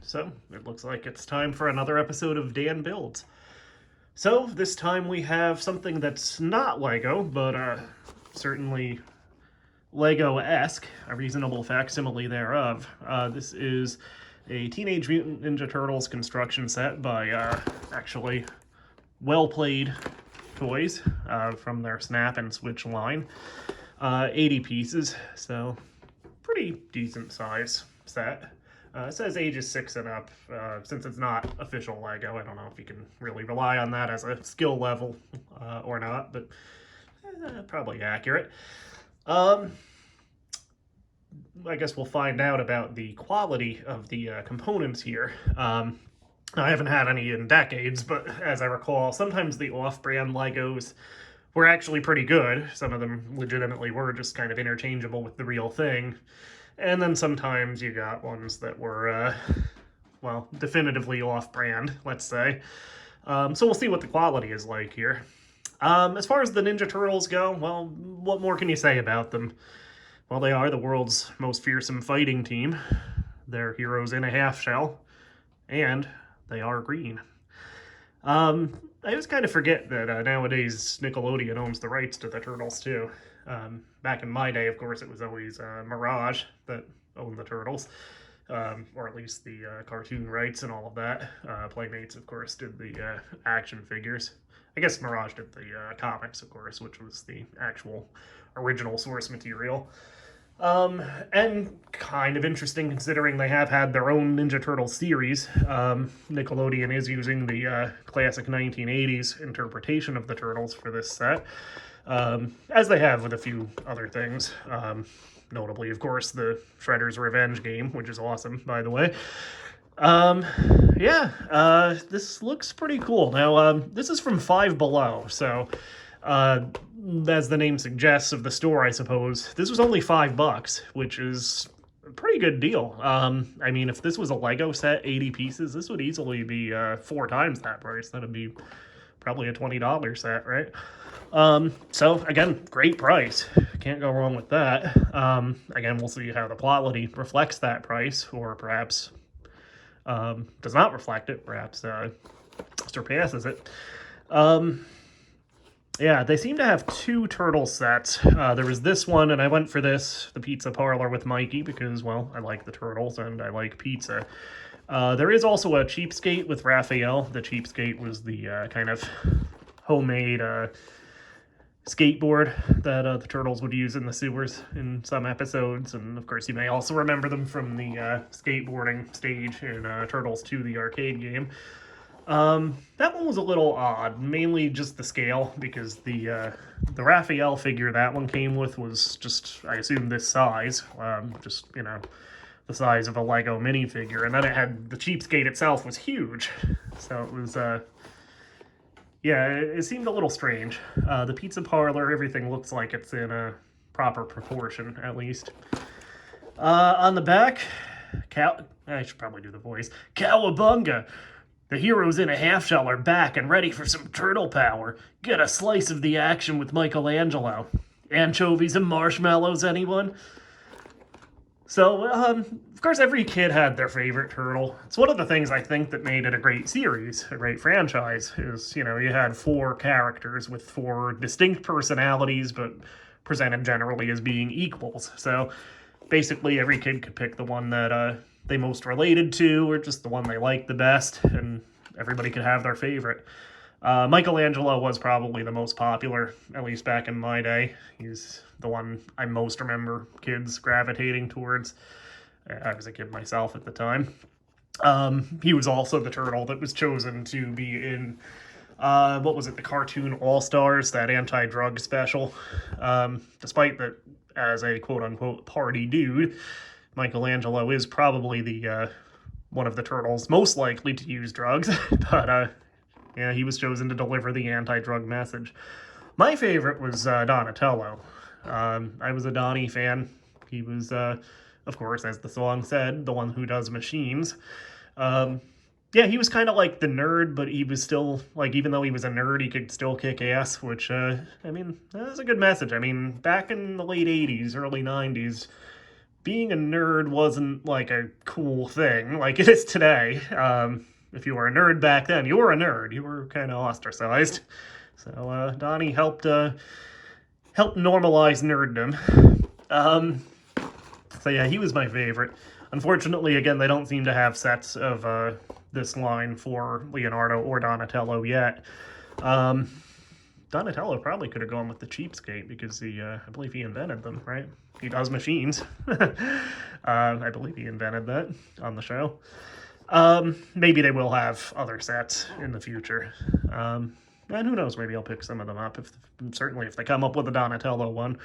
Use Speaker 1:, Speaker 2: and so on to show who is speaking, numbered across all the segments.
Speaker 1: So it looks like it's time for another episode of Dan Builds. So this time we have something that's not Lego, but certainly Lego-esque, a reasonable facsimile thereof. This is a Teenage Mutant Ninja Turtles construction set by actually Well Played Toys from their Snap and Switch line. 80 pieces, so pretty decent size set. It says ages 6 and up. Since it's not official Lego, I don't know if you can really rely on that as a skill level or not, but probably accurate. I guess we'll find out about the quality of the components here. I haven't had any in decades, but as I recall, sometimes the off-brand Legos were actually pretty good. Some of them legitimately were just kind of interchangeable with the real thing. And then sometimes you got ones that were, well, definitively off-brand, let's say. So we'll see what the quality is like here. As far as the Ninja Turtles go, well, what more can you say about them? Well, they are the world's most fearsome fighting team. They're heroes in a half shell, and they are green. I always kind of forget that nowadays Nickelodeon owns the rights to the Turtles, too. Back in my day, of course, it was always Mirage that owned the Turtles, or at least the cartoon rights and all of that. Playmates, of course, did the action figures. I guess Mirage did the comics, of course, which was the actual original source material. And kind of interesting considering they have had their own Ninja Turtle series. Nickelodeon is using the classic 1980s interpretation of the Turtles for this set, as they have with a few other things. Notably, of course, the Shredder's Revenge game, which is awesome, by the way. This looks pretty cool. Now, this is from Five Below, so as the name suggests of the store, I suppose, this was only $5, which is a pretty good deal. I mean, if this was a Lego set, 80 pieces, this would easily be 4 times that price. That'd be probably a $20 set, right? So again, great price. Can't go wrong with that. Again, we'll see how the quality reflects that price, or perhaps does not reflect it, perhaps surpasses it. Yeah, they seem to have 2 turtle sets. There was this one, and I went for this, the Pizza Parlor with Mikey, because, well, I like the turtles and I like pizza. There is also a Cheapskate with Raphael. The Cheapskate was the kind of homemade skateboard that the turtles would use in the sewers in some episodes. And, of course, you may also remember them from the skateboarding stage in Turtles 2, the arcade game. That one was a little odd, mainly just the scale, because the Raphael figure that one came with was just, I assume, this size, just, you know, the size of a Lego minifigure, and then it had, the Cheapskate itself was huge, so it was, yeah, it seemed a little strange. The Pizza Parlor, everything looks like it's in a proper proportion, at least. On the back, I should probably do the voice, Cowabunga! The heroes in a half-shell are back and ready for some turtle power. Get a slice of the action with Michelangelo. Anchovies and marshmallows, anyone? So, of course, every kid had their favorite turtle. It's one of the things I think that made it a great series, a great franchise, is, you know, you had 4 characters with 4 distinct personalities, but presented generally as being equals. So, basically, every kid could pick the one that, they most related to, or just the one they liked the best, and everybody could have their favorite. Michelangelo was probably the most popular, at least back in my day. He's the one I most remember kids gravitating towards. I was a kid myself at the time. He was also the turtle that was chosen to be in, what was it, the cartoon All-Stars, that anti-drug special. Despite that, as a quote-unquote party dude, Michelangelo is probably the one of the turtles most likely to use drugs, but yeah, he was chosen to deliver the anti-drug message. My favorite was Donatello. I was a Donnie fan. He was, of course, as the song said, the one who does machines. Yeah, he was kind of like the nerd, but he was still, like, even though he was a nerd, he could still kick ass, which, I mean, that was a good message. I mean, back in the late 80s, early 90s, being a nerd wasn't like a cool thing like it is today. If you were a nerd back then, you were a nerd. You were kind of ostracized. So Donnie helped normalize nerddom. So yeah, he was my favorite. Unfortunately, again, they don't seem to have sets of this line for Leonardo or Donatello yet. Donatello probably could have gone with the cheapskate because I believe he invented them, right? He does machines. I believe he invented that on the show. Maybe they will have other sets in the future. And who knows, maybe I'll pick some of them up, certainly if they come up with a Donatello one.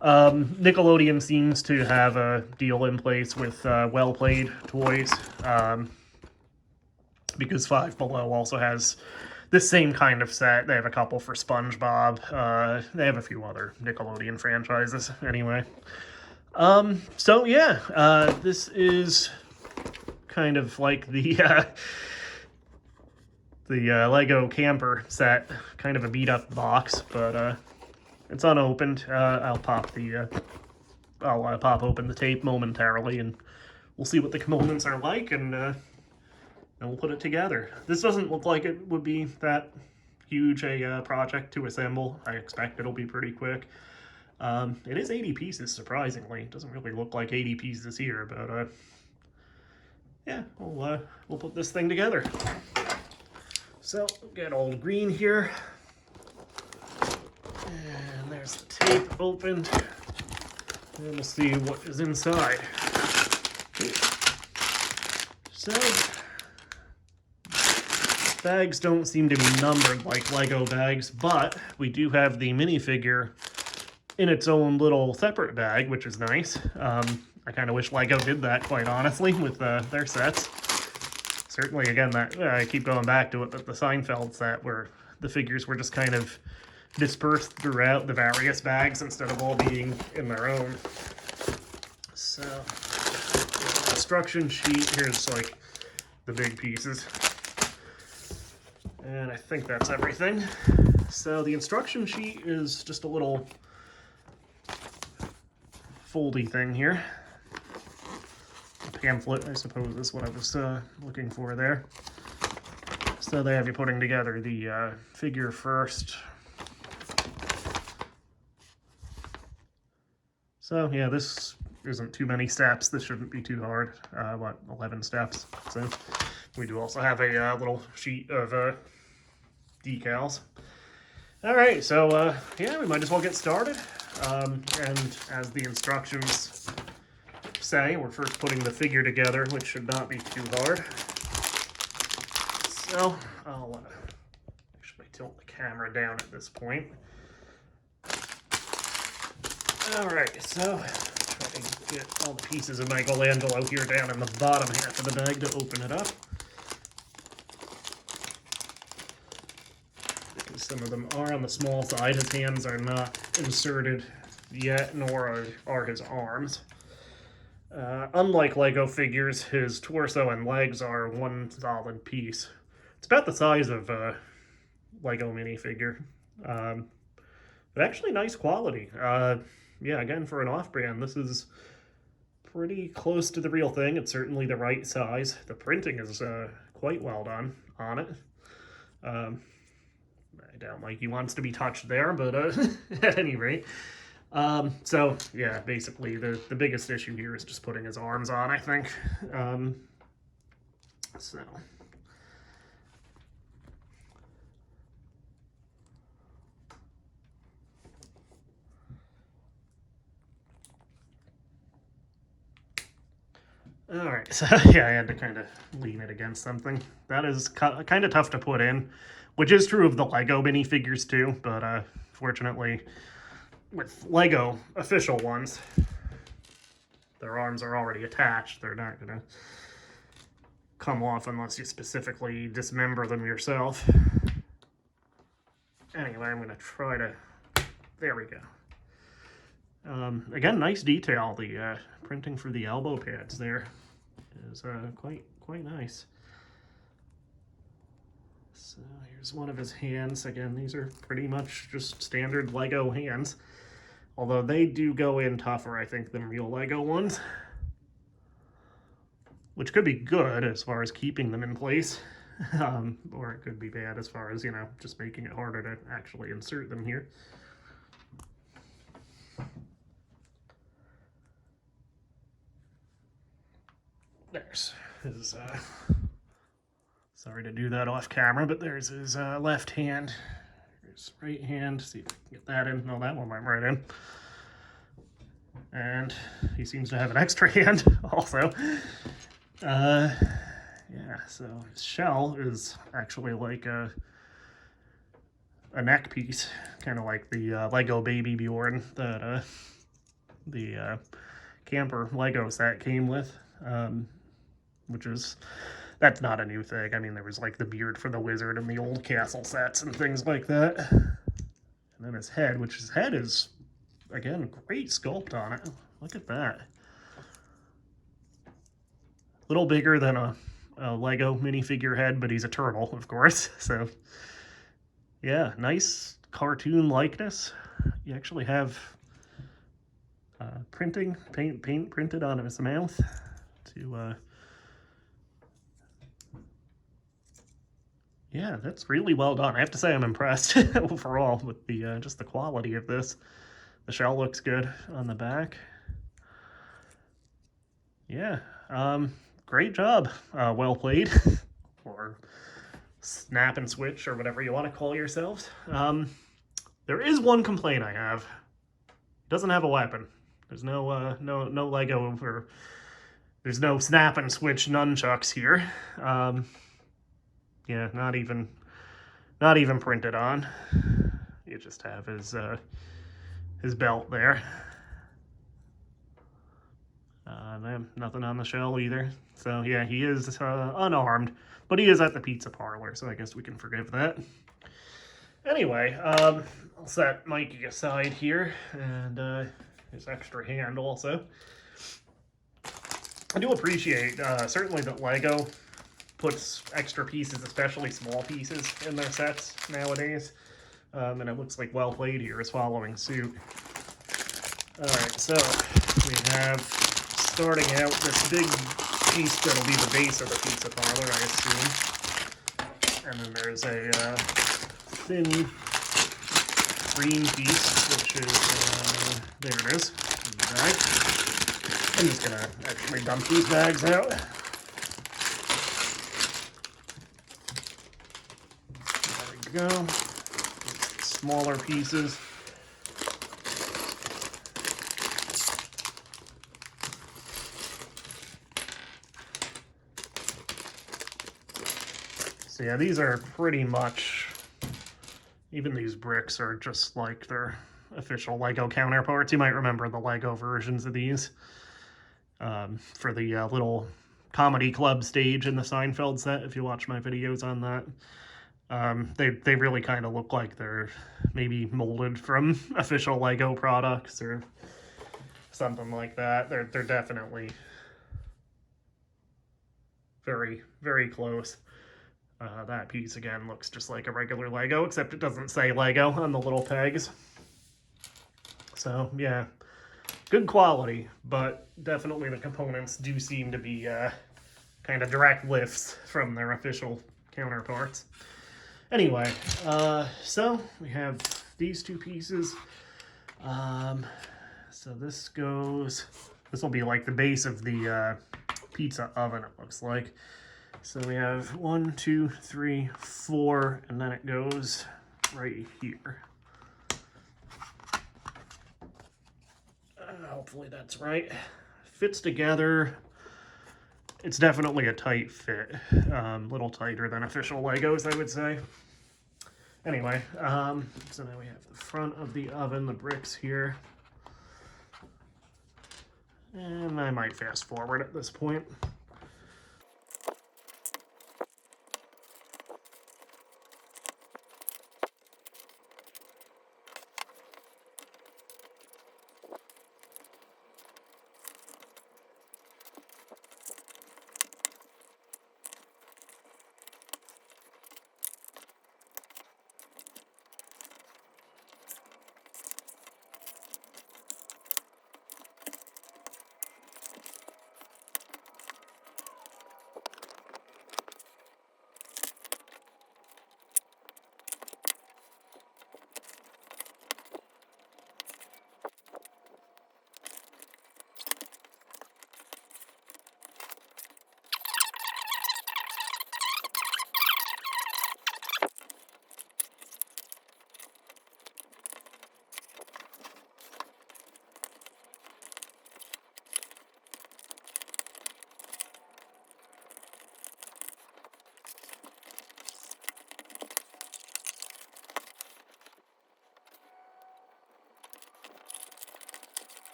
Speaker 1: Nickelodeon seems to have a deal in place with Well Played Toys, because Five Below also has this same kind of set. They have a couple for SpongeBob. They have a few other Nickelodeon franchises, anyway. So yeah, this is kind of like the Lego camper set, kind of a beat up box, but it's unopened. I'll pop open the tape momentarily, and we'll see what the components are like, and we'll put it together. This doesn't look like it would be that huge a project to assemble. I expect it'll be pretty quick. It is 80 pieces, surprisingly. It doesn't really look like 80 pieces here, but yeah, we'll put this thing together. So, get old green here. And there's the tape opened. And we'll see what is inside. So, bags don't seem to be numbered like Lego bags, but we do have the minifigure in its own little separate bag, which is nice. I kind of wish Lego did that, quite honestly, with their sets. Certainly, again, that I keep going back to it, but the Seinfeld set where the figures were just kind of dispersed throughout the various bags instead of all being in their own. So, the instruction sheet, here's like the big pieces. And I think that's everything. So the instruction sheet is just a little foldy thing here. Pamphlet, I suppose, is what I was looking for there. So they have you putting together the figure first. So yeah, this isn't too many steps. This shouldn't be too hard. 11 steps. So we do also have a little sheet of decals. All right, so yeah, we might as well get started. And as the instructions say, we're first putting the figure together, which should not be too hard. So I'll actually tilt the camera down at this point. All right, so try to get all the pieces of Michelangelo here down in the bottom half of the bag to open it up. Because some of them are on the small side. His hands are not inserted yet, nor are his arms. Unlike Lego figures, his torso and legs are one solid piece. It's about the size of a Lego minifigure, but actually nice quality. Yeah, again, for an off-brand, this is pretty close to the real thing. It's certainly the right size. The printing is quite well done on it. I doubt Mikey wants to be touched there, but at any rate. So yeah, basically the biggest issue here is just putting his arms on, I think. So all right, so yeah, I had to kind of lean it against something. That is kind of tough to put in, which is true of the Lego minifigures too, but fortunately with Lego official ones, their arms are already attached. They're not going to come off unless you specifically dismember them yourself. Anyway, I'm going to try to... There we go. Again, nice detail. The printing for the elbow pads there is quite nice. So here's one of his hands. Again, these are pretty much just standard Lego hands. Although they do go in tougher, I think, than real Lego ones. Which could be good as far as keeping them in place. Or it could be bad as far as, you know, just making it harder to actually insert them here. There's his, sorry to do that off camera, but there's his left hand. His right hand, see if I can get that in. No, that one went right in. And he seems to have an extra hand also. Yeah, so his shell is actually like a neck piece, kind of like the Lego Baby Bjorn that the camper Lego set came with, which is, that's not a new thing. I mean, there was like the beard for the wizard and the old castle sets and things like that. And then his head, which his head is, again, great sculpt on it. Look at that. A little bigger than a Lego minifigure head, but he's a turtle, of course. So, yeah, nice cartoon likeness. You actually have paint printed on his mouth to, yeah, that's really well done. I have to say I'm impressed overall with the just the quality of this. The shell looks good on the back. Yeah, great job. Well played, or snap and switch, or whatever you want to call yourselves. There is one complaint I have. It doesn't have a weapon. There's no no Lego, or there's no snap and switch nunchucks here. Yeah, not even printed on. You just have his belt there. Nothing on the shell either. So yeah, he is unarmed, but he is at the pizza parlor, so I guess we can forgive that. Anyway, I'll set Mikey aside here, and his extra hand also. I do appreciate, certainly, that Lego puts extra pieces, especially small pieces, in their sets nowadays. And it looks like Well Played here is following suit. Alright, so we have, starting out, this big piece that'll be the base of the pizza parlor, I assume. And then there's a thin green piece, which is, there it is, in the bag. I'm just gonna actually dump these bags out. There we go. Smaller pieces. So yeah, these are pretty much, even these bricks are just like their official Lego counterparts. You might remember the Lego versions of these for the little comedy club stage in the Seinfeld set, if you watch my videos on that. They really kind of look like they're maybe molded from official Lego products or something like that. They're definitely very, very close. That piece, again, looks just like a regular Lego, except it doesn't say Lego on the little pegs. So, yeah, good quality, but definitely the components do seem to be kind of direct lifts from their official counterparts. Anyway, so we have these two pieces. So this will be like the base of the pizza oven, it looks like. So we have 1, 2, 3, 4, and then it goes right here. Hopefully that's right. Fits together. It's definitely a tight fit. A little tighter than official Legos, I would say. Anyway, so now we have the front of the oven, the bricks here. And I might fast forward at this point.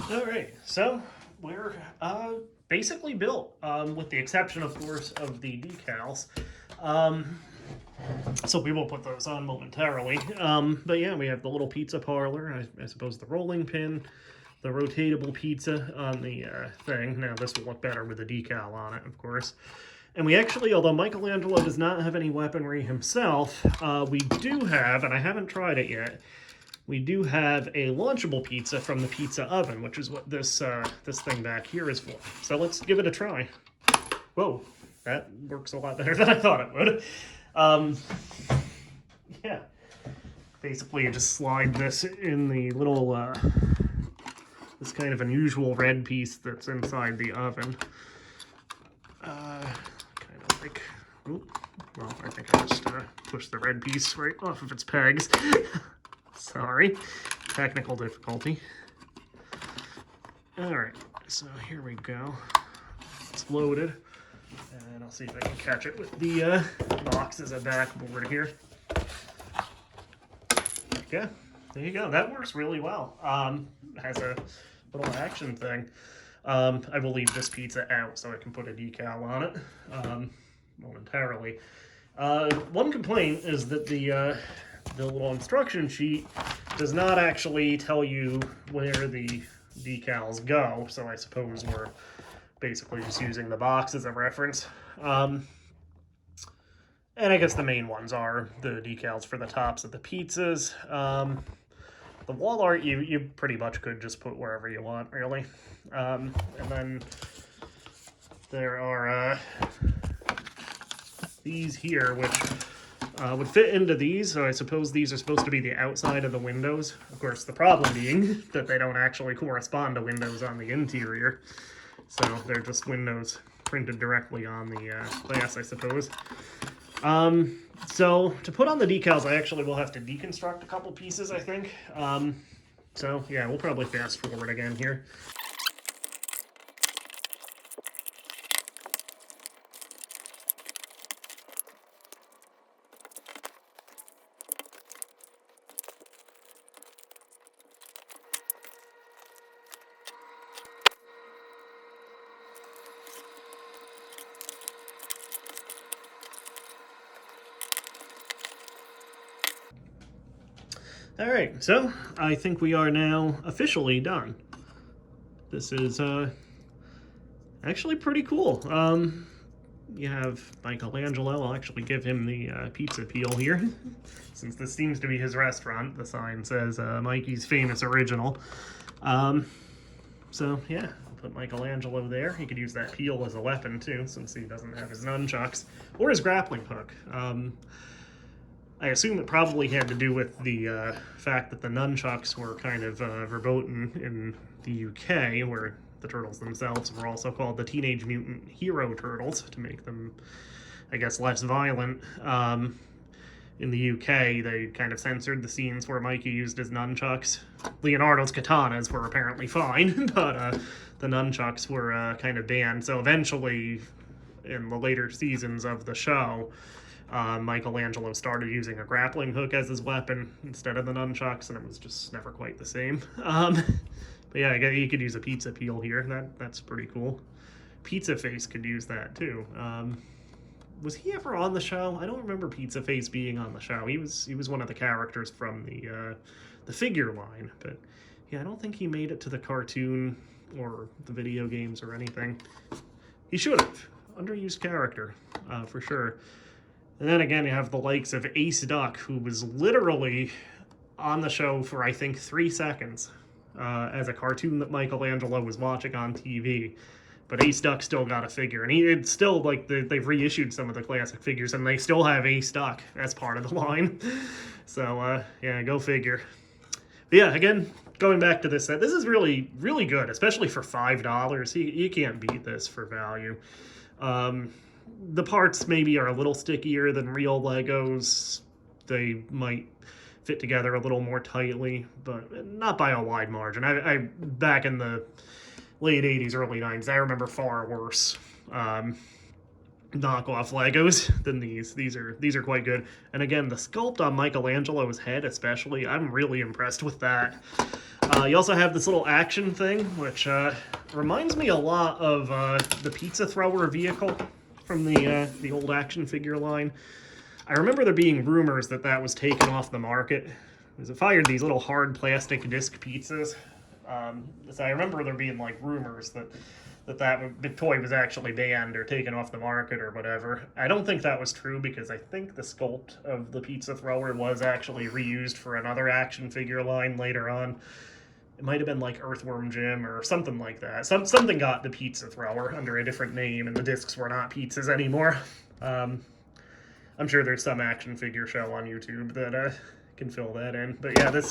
Speaker 1: All right, so we're basically built, with the exception, of course, of the decals. Um, so we will put those on momentarily. But yeah, we have the little pizza parlor, I suppose the rolling pin, the rotatable pizza on the thing. Now this will look better with a decal on it, of course. And we actually, although Michelangelo does not have any weaponry himself, we do have, and I haven't tried it yet, we do have a launchable pizza from the pizza oven, which is what this this thing back here is for. So let's give it a try. Whoa, that works a lot better than I thought it would. Yeah, basically you just slide this in the little, this kind of unusual red piece that's inside the oven. Kind of like, well, I think I just pushed the red piece right off of its pegs. Sorry, technical difficulty. All right, so here we go. It's loaded, and I'll see if I can catch it with the box as a backboard here. Yeah, there you go. That works really well. Has a little action thing. I will leave this pizza out so I can put a decal on it momentarily. One complaint is that the little instruction sheet does not actually tell you where the decals go, so I suppose we're basically just using the box as a reference. And I guess the main ones are the decals for the tops of the pizzas. The wall art, you pretty much could just put wherever you want, really. And then there are these here, which would fit into these, so I suppose these are supposed to be the outside of the windows. Of course, the problem being that they don't actually correspond to windows on the interior. So they're just windows printed directly on the glass, I suppose. So to put on the decals, I actually will have to deconstruct a couple pieces, I think. So yeah, we'll probably fast forward again here. All right, so I think we are now officially done. This is actually pretty cool. You have Michelangelo. I'll actually give him the pizza peel here, since this seems to be his restaurant. The sign says Mikey's Famous Original. So yeah, I'll put Michelangelo there. He could use that peel as a weapon too, since he doesn't have his nunchucks or his grappling hook. I assume it probably had to do with the fact that the nunchucks were kind of verboten in the UK, where the turtles themselves were also called the Teenage Mutant Hero Turtles, to make them, I guess, less violent. In the UK, they kind of censored the scenes where Mikey used his nunchucks. Leonardo's katanas were apparently fine, but the nunchucks were kind of banned. So eventually, in the later seasons of the show, Michelangelo started using a grappling hook as his weapon instead of the nunchucks, and it was just never quite the same. But yeah, you could use a pizza peel here. That's pretty cool. Pizza Face could use that too. Was he ever on the show? I don't remember Pizza Face being on the show. He was one of the characters from the figure line, but yeah, I don't think he made it to the cartoon or the video games or anything. He should have. Underused character, for sure. And then again, you have the likes of Ace Duck, who was literally on the show for, I think, 3 seconds as a cartoon that Michelangelo was watching on TV. But Ace Duck still got a figure. And it's still, like, they've reissued some of the classic figures, and they still have Ace Duck as part of the line. So, yeah, go figure. But yeah, again, going back to this set, this is really, really good, especially for $5. You can't beat this for value. The parts maybe are a little stickier than real Legos. They might fit together a little more tightly, but not by a wide margin. I back in the late 80s, early 90s, I remember far worse knockoff Legos than these. These are quite good. And again, the sculpt on Michelangelo's head, especially, I'm really impressed with that. You also have this little action thing, which reminds me a lot of the pizza thrower vehicle from the old action figure line. I remember there being rumors that that was taken off the market, because it fired these little hard plastic disc pizzas. So I remember there being like rumors that toy was actually banned or taken off the market or whatever. I don't think that was true, because I think the sculpt of the pizza thrower was actually reused for another action figure line later on. It might have been like Earthworm Jim or something like that. Something got the pizza thrower under a different name, and the discs were not pizzas anymore. I'm sure there's some action figure show on YouTube that can fill that in. But yeah, this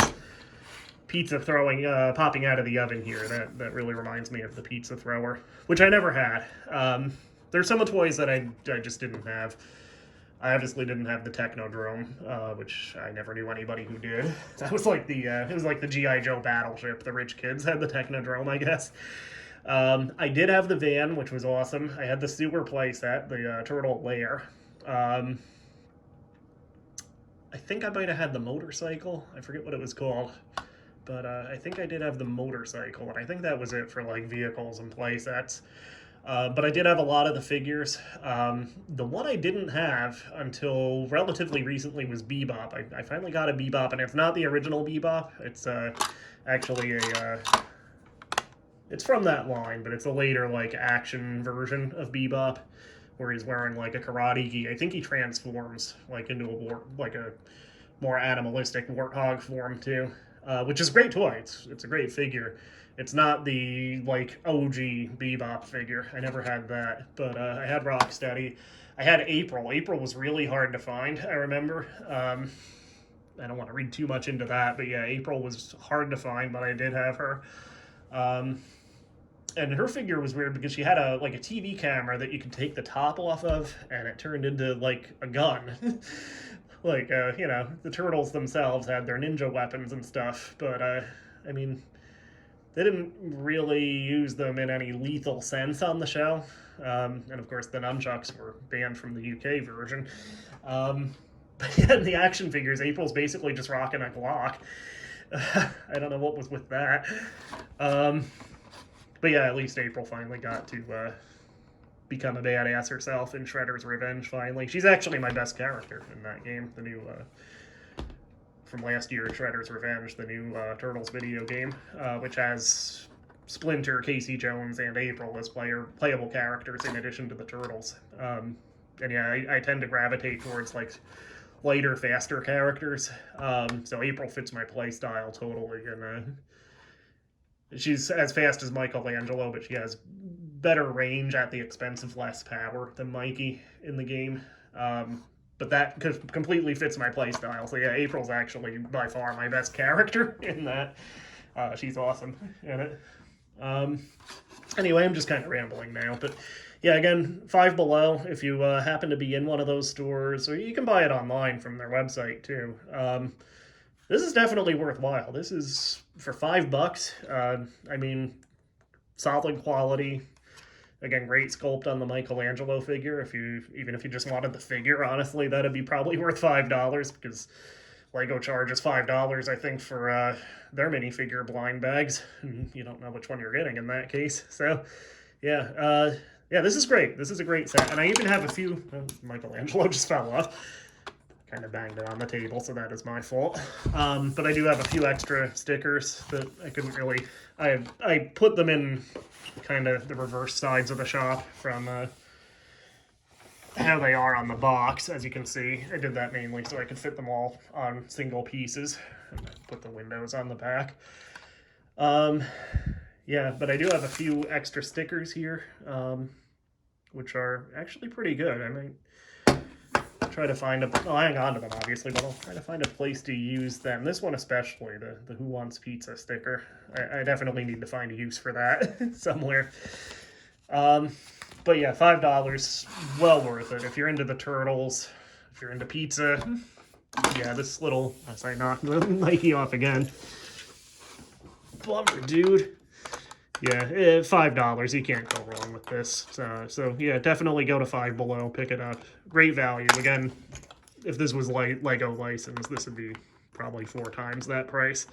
Speaker 1: pizza throwing, popping out of the oven here, that really reminds me of the pizza thrower, which I never had. There's some toys that I just didn't have. I obviously didn't have the Technodrome, which I never knew anybody who did. That was like it was like the G.I. Joe battleship. The rich kids had the Technodrome, I guess. I did have the van, which was awesome. I had the sewer playset, the turtle lair. I think I might have had the motorcycle. I forget what it was called. But I think I did have the motorcycle, and I think that was it for like vehicles and playsets. But I did have a lot of the figures. The one I didn't have until relatively recently was Bebop. I finally got a Bebop, and it's not the original Bebop. It's actually it's from that line, but it's a later like action version of Bebop, where he's wearing like a karate gi. I think he transforms like into a more animalistic warthog form too, which is a great toy. It's a great figure. It's not the like OG Bebop figure. I never had that, but I had Rocksteady. I had April. April was really hard to find, I remember. I don't want to read too much into that, but yeah, April was hard to find, but I did have her. And her figure was weird because she had a TV camera that you could take the top off of, and it turned into like a gun. Like the turtles themselves had their ninja weapons and stuff, but I mean, they didn't really use them in any lethal sense on the show. And of course, the nunchucks were banned from the UK version. But yeah, in the action figures, April's basically just rocking a Glock. I don't know what was with that. But yeah, at least April finally got to become a badass herself in Shredder's Revenge, finally. She's actually my best character in that game, the new from last year, Shredder's Revenge, the new Turtles video game, which has Splinter, Casey Jones, and April as playable characters in addition to the Turtles. And yeah, I tend to gravitate towards like lighter, faster characters. So April fits my play style totally, and she's as fast as Michelangelo, but she has better range at the expense of less power than Mikey in the game. But that completely fits my playstyle. So yeah, April's actually by far my best character in that. She's awesome in it. Anyway, I'm just kind of rambling now. But yeah, again, Five Below, if you happen to be in one of those stores, or you can buy it online from their website too. This is definitely worthwhile. This is for $5. I mean, solid quality. Again, great sculpt on the Michelangelo figure. Even if you just wanted the figure, honestly, that'd be probably worth $5, because Lego charges $5, I think, for their minifigure blind bags. And you don't know which one you're getting in that case. So, yeah, this is great. This is a great set, and I even have a few. Michelangelo just fell off. Kind of banged it on the table, so that is my fault. But I do have a few extra stickers that I couldn't really. I put them in kind of the reverse sides of the shop from how they are on the box, as you can see. I did that mainly so I could fit them all on single pieces and put the windows on the back. Yeah, but I do have a few extra stickers here, which are actually pretty good. I mean, try to find I'll hang on to them obviously, but I'll try to find a place to use them. This one especially, the Who Wants Pizza sticker. I definitely need to find a use for that somewhere. But yeah, $5, well worth it. If you're into the Turtles, if you're into pizza, yeah, this little, as I knocked the Nike off again. Bummer, dude. Yeah, $5. You can't go wrong with this. So yeah, definitely go to Five Below, pick it up. Great value. Again, if this was Lego licensed, this would be probably 4 times that price.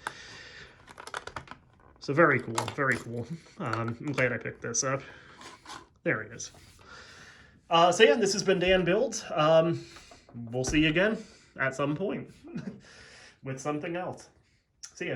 Speaker 1: So very cool, very cool. I'm glad I picked this up. There it is. So yeah, this has been Dan Builds. We'll see you again at some point with something else. See ya.